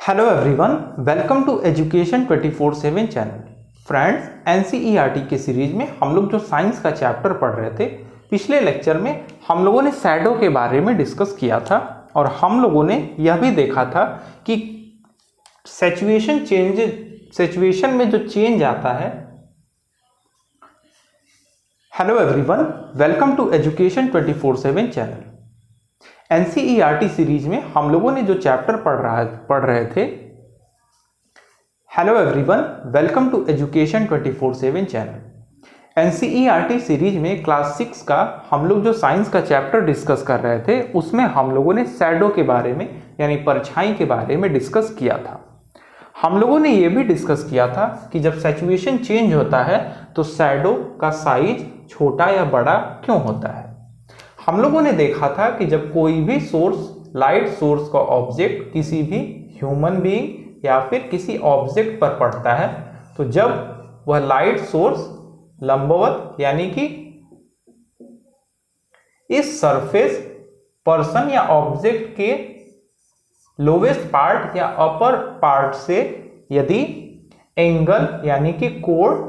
Hello everyone, welcome to education 24/7 channel. Friends, NCERT के series में हम लोग जो साइंस का चैप्टर पढ़ रहे थे, पिछले लेक्चर में हम लोगों ने शैडो के बारे में डिस्कस किया था और हम लोगों ने यह भी देखा था कि सिचुएशन में जो चेंज आता है। Hello everyone, welcome to education 24/7 channel. NCERT series में हम लोगों ने जो चैप्टर पढ़ रहे थे। Hello everyone, welcome to education 24/7 channel. NCERT series में क्लास 6 का हम लोग जो साइंस का चैप्टर डिस्कस कर रहे थे, उसमें हम लोगों ने शैडो के बारे में यानी परछाई के बारे में डिस्कस किया था। हम लोगों ने यह भी डिस्कस किया था कि जब सैचुरेशन चेंज होता है तो शैडो का साइज छोटा या बड़ा क्यों होता है। हम लोगों ने देखा था कि जब कोई भी सोर्स, लाइट सोर्स का ऑब्जेक्ट किसी भी ह्यूमन बीइंग या फिर किसी ऑब्जेक्ट पर पड़ता है, तो जब वह लाइट सोर्स लंबवत यानी कि इस सरफेस पर्सन या ऑब्जेक्ट के लोवेस्ट पार्ट या अपर पार्ट से यदि एंगल यानी कि कोण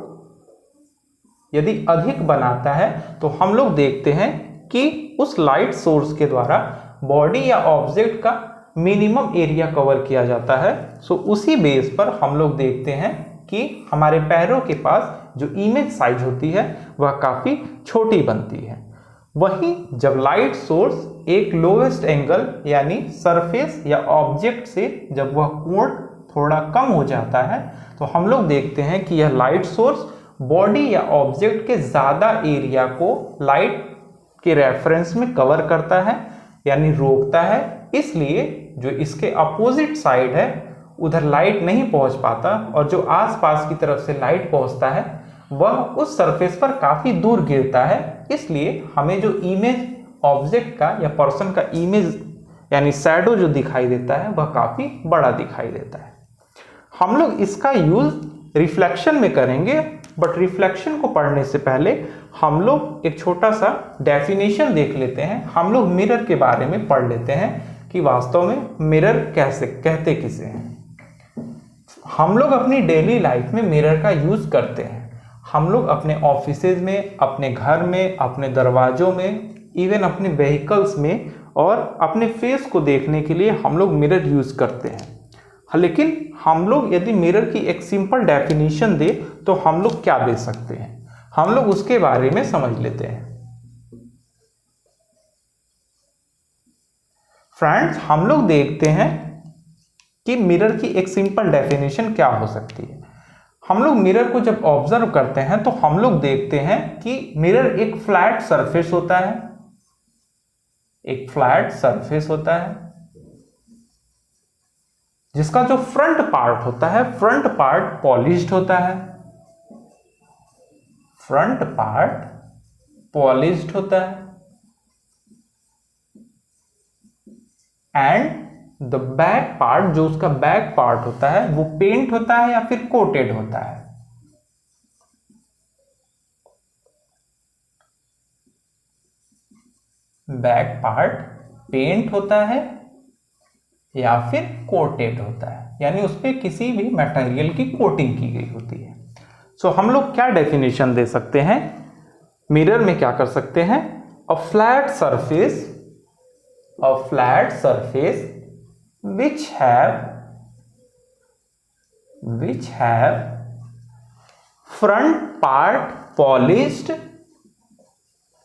यदि अधिक बनाता है, तो हम लोग देखते हैं कि उस लाइट सोर्स के द्वारा बॉडी या ऑब्जेक्ट का मिनिमम एरिया कवर किया जाता है। सो उसी बेस पर हम लोग देखते हैं कि हमारे पैरों के पास जो इमेज साइज होती है वह काफ़ी छोटी बनती है। वहीं जब लाइट सोर्स एक लोवेस्ट एंगल यानी सरफेस या ऑब्जेक्ट से जब वह कोण थोड़ा कम हो जाता है, तो हम लोग देखते हैं कि यह लाइट सोर्स बॉडी या ऑब्जेक्ट के ज़्यादा एरिया को लाइट के रेफरेंस में कवर करता है यानी रोकता है। इसलिए जो इसके अपोजिट साइड है उधर लाइट नहीं पहुंच पाता और जो आसपास की तरफ से लाइट पहुंचता है वह उस सरफेस पर काफ़ी दूर गिरता है। इसलिए हमें जो इमेज ऑब्जेक्ट का या पर्सन का इमेज यानी शैडो जो दिखाई देता है वह काफ़ी बड़ा दिखाई देता है। हम लोग इसका यूज़ रिफ्लेक्शन में करेंगे, बट रिफ्लेक्शन को पढ़ने से पहले हम लोग एक छोटा सा डेफिनेशन देख लेते हैं। हम लोग मिरर के बारे में पढ़ लेते हैं कि वास्तव में मिरर कैसे कहते किसे हैं। हम लोग अपनी डेली लाइफ में मिरर का यूज़ करते हैं। हम लोग अपने ऑफिसेज में, अपने घर में, अपने दरवाजों में, इवन अपने व्हीकल्स में और अपने फेस को देखने के लिए हम लोग मिरर यूज़ करते हैं। लेकिन हम लोग यदि मिरर की एक सिंपल डेफिनेशन दे तो हम लोग क्या दे सकते हैं, हम लोग उसके बारे में समझ लेते हैं। फ्रेंड्स, हम लोग देखते हैं कि मिरर की एक सिंपल डेफिनेशन क्या हो सकती है। हम लोग मिरर को जब ऑब्जर्व करते हैं तो हम लोग देखते हैं कि मिरर एक फ्लैट सरफेस होता है, एक फ्लैट सरफेस होता है जिसका जो फ्रंट पार्ट होता है, फ्रंट पार्ट पॉलिश्ड होता है, फ्रंट पार्ट पॉलिश्ड होता है एंड द बैक पार्ट, जो उसका बैक पार्ट होता है वो पेंट होता है या फिर कोटेड होता है। बैक पार्ट पेंट होता है या फिर कोटेड होता है, यानी उस पर किसी भी मटेरियल की कोटिंग की गई होती है। सो हम लोग क्या डेफिनेशन दे सकते हैं मिरर में, क्या कर सकते हैं, a flat surface which have front part polished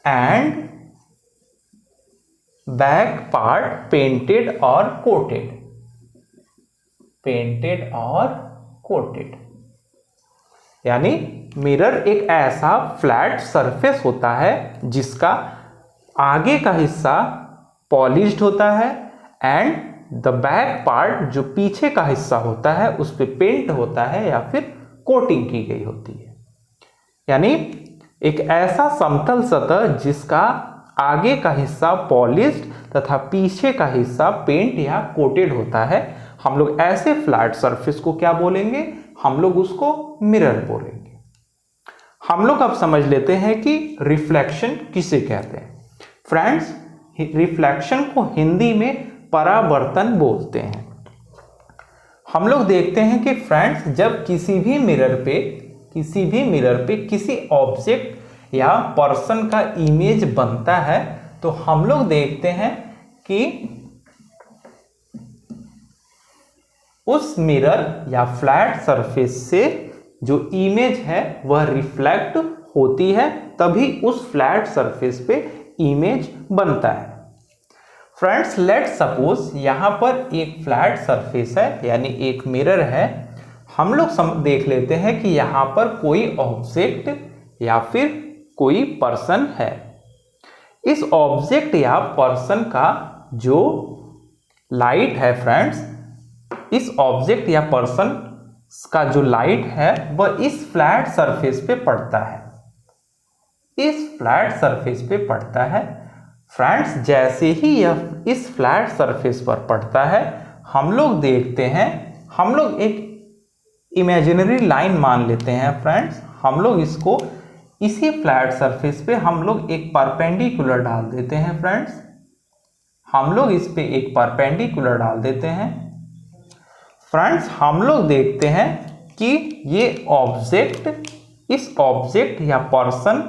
and back part painted और कोटेड। यानी मिरर एक ऐसा फ्लैट सरफेस होता है जिसका आगे का हिस्सा पॉलिश्ड होता है एंड द बैक पार्ट, जो पीछे का हिस्सा होता है, उस पे पेंट होता है या फिर कोटिंग की गई होती है। यानी एक ऐसा समतल सतह जिसका आगे का हिस्सा पॉलिश्ड तथा पीछे का हिस्सा पेंट या कोटेड होता है, हम लोग ऐसे फ्लैट सरफेस को क्या बोलेंगे, हम लोग उसको मिरर बोलेंगे। हम लोग अब समझ लेते हैं कि रिफ्लेक्शन किसे कहते हैं। फ्रेंड्स, रिफ्लेक्शन को हिंदी में परावर्तन बोलते हैं। हम लोग देखते हैं कि फ्रेंड्स जब किसी भी मिरर पे किसी ऑब्जेक्ट या पर्सन का इमेज बनता है तो हम लोग देखते हैं कि उस मिरर या फ्लैट सरफेस से जो इमेज है वह रिफ्लेक्ट होती है, तभी उस फ्लैट सरफेस पे इमेज बनता है। फ्रेंड्स लेट सपोज यहाँ पर एक फ्लैट सरफेस है यानी एक मिरर है। हम लोग देख लेते हैं कि यहाँ पर कोई ऑब्जेक्ट या फिर कोई पर्सन है। इस ऑब्जेक्ट या पर्सन का जो लाइट है फ्रेंड्स, इस ऑब्जेक्ट या पर्सन का जो लाइट है वह इस फ्लैट सरफेस पे पड़ता है, इस फ्लैट सरफेस पे पड़ता है। फ्रेंड्स जैसे ही यह इस फ्लैट सरफेस पर पड़ता है हम लोग देखते हैं, हम लोग एक इमेजिनरी लाइन मान लेते हैं फ्रेंड्स। हम लोग इसको इसी फ्लैट सरफेस पे हम लोग एक परपेंडिकुलर डाल देते हैं फ्रेंड्स। हम लोग इस पे एक परपेंडिकुलर डाल देते हैं। फ्रेंड्स हम लोग देखते हैं कि ये ऑब्जेक्ट, इस ऑब्जेक्ट या पर्सन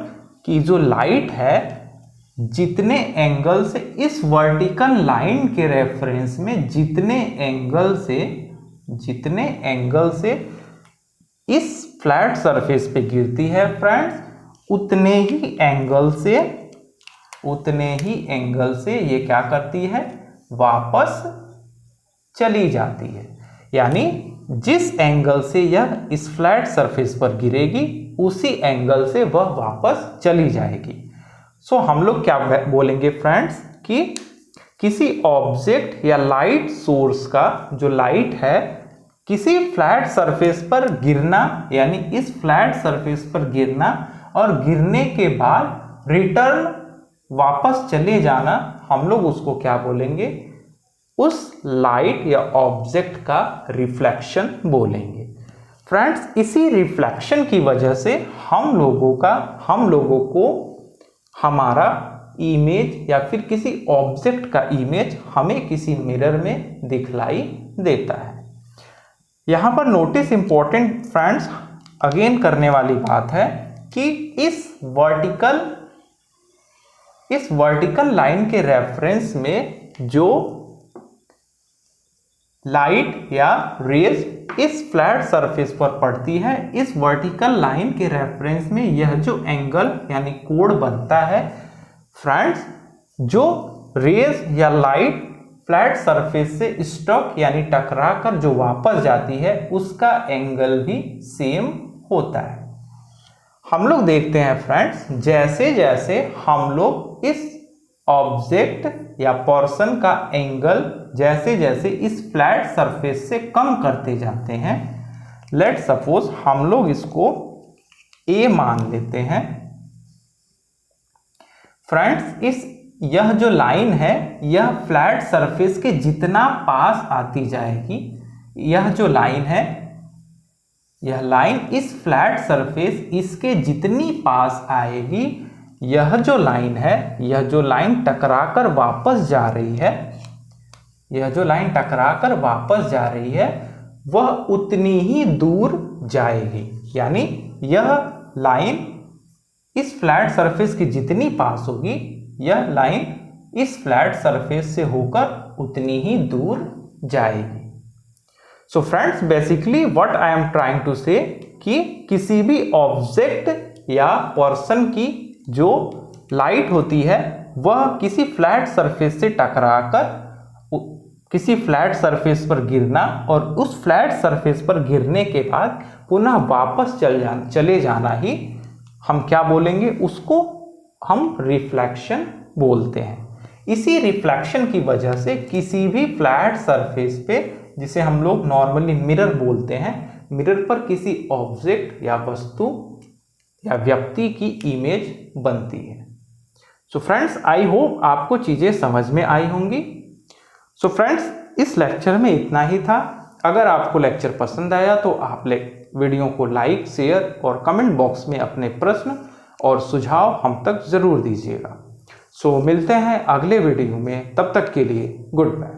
की जो लाइट है जितने एंगल से इस वर्टिकल लाइन के रेफरेंस में जितने एंगल से इस फ्लैट सरफेस पे गिरती है फ्रेंड्स, उतने ही एंगल से ये क्या करती है, वापस चली जाती है। यानी जिस एंगल से यह इस फ्लैट सरफेस पर गिरेगी उसी एंगल से वह वापस चली जाएगी। सो हम लोग क्या बोलेंगे फ्रेंड्स कि किसी ऑब्जेक्ट या लाइट सोर्स का जो लाइट है किसी फ्लैट सरफेस पर गिरना, यानी इस फ्लैट सरफेस पर गिरना और गिरने के बाद रिटर्न वापस चले जाना, हम लोग उसको क्या बोलेंगे, उस लाइट या ऑब्जेक्ट का रिफ्लेक्शन बोलेंगे। फ्रेंड्स इसी रिफ्लेक्शन की वजह से हम लोगों को हमारा इमेज या फिर किसी ऑब्जेक्ट का इमेज हमें किसी मिरर में दिखलाई देता है। यहाँ पर नोटिस इंपॉर्टेंट फ्रेंड्स अगेन करने वाली बात है कि इस वर्टिकल लाइन के रेफरेंस में जो लाइट या रेज इस फ्लैट सरफेस पर पड़ती है, इस वर्टिकल लाइन के रेफरेंस में यह जो एंगल यानी कोण बनता है फ्रेंड्स, जो रेज या लाइट फ्लैट सरफेस से स्ट्रक यानी टकरा कर जो वापस जाती है उसका एंगल भी सेम होता है। हम लोग देखते हैं फ्रेंड्स जैसे जैसे हम लोग इस ऑब्जेक्ट या पर्सन का एंगल जैसे जैसे इस फ्लैट सरफेस से कम करते जाते हैं, लेट सपोज हम लोग इसको ए मान लेते हैं फ्रेंड्स। यह जो लाइन है यह फ्लैट सरफेस के जितना पास आती जाएगी, यह जो लाइन है, यह लाइन इस फ्लैट सरफेस इसके जितनी पास आएगी, यह जो लाइन है, यह जो लाइन टकराकर वापस जा रही है, यह जो लाइन टकराकर वापस जा रही है वह उतनी ही दूर जाएगी। यानी यह लाइन इस फ्लैट सरफेस की जितनी पास होगी, यह लाइन इस फ्लैट सरफेस से होकर उतनी ही दूर जाएगी। So friends basically what I am trying to say कि किसी भी ऑब्जेक्ट या पर्सन की जो लाइट होती है वह किसी फ्लैट सरफेस से टकराकर किसी फ्लैट सरफेस पर गिरना और उस फ्लैट सरफेस पर गिरने के बाद पुनः वापस चले जाना ही हम क्या बोलेंगे, उसको हम रिफ्लेक्शन बोलते हैं। इसी रिफ्लेक्शन की वजह से किसी भी फ्लैट सरफेस पे, जिसे हम लोग नॉर्मली मिरर बोलते हैं, मिरर पर किसी ऑब्जेक्ट या वस्तु या व्यक्ति की इमेज बनती है। सो फ्रेंड्स आई होप आपको चीज़ें समझ में आई होंगी। सो फ्रेंड्स इस लेक्चर में इतना ही था। अगर आपको लेक्चर पसंद आया तो आप वीडियो को लाइक, शेयर और कमेंट बॉक्स में अपने प्रश्न और सुझाव हम तक ज़रूर दीजिएगा। सो मिलते हैं अगले वीडियो में, तब तक के लिए गुड बाय।